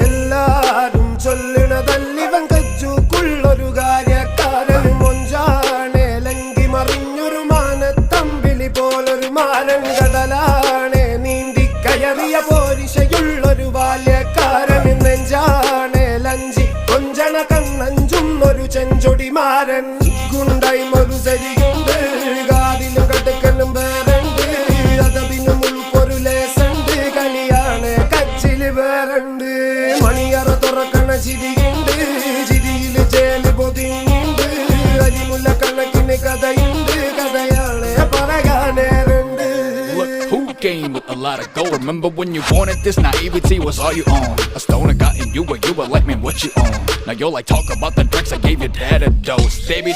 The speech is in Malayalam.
എല്ലാരും ചൊല്ലണതല്ലിവൻ കജ്ജുക്കുള്ളൊരു കാര്യക്കാരൻ മൊഞ്ചാണേ ലങ്കി മറിഞ്ഞൊരു മാനത്തമ്പിളി പോലൊരു മാരൻ കടലാണേ നീന്തി കയറിയ പോരിശയുള്ളൊരു ബാല്യക്കാരൻ നെഞ്ചാണേ ലഞ്ചി കൊഞ്ചണ കണ്ണഞ്ചുന്നൊരു ചെഞ്ചൊടിമാരൻ ഗുണ്ടായി ഒരു സരിയുണ്ട് കാതിലും കടുക്കലും വേറുണ്ട് അതതിനും ഉൾപ്പൊരു ലേസുണ്ട് കളിയാണ് കച്ചില് വേറുണ്ട് മണിയറ തുറക്കണ ചിരിയുണ്ട് ചിരിയില് ചേല് പൊതിഞ്ഞുണ്ട് അരിമുല്ല കണക്കിന് കഥയുണ്ട് കഥയാണ് പറയാനേറുണ്ട്. Who came with a lot of gold? Remember when you wanted this? Naivety was all you own. A stoner got in you, but you were like, man, what you own? Now you're like, talk about the drinks I gave your dad a dose, baby.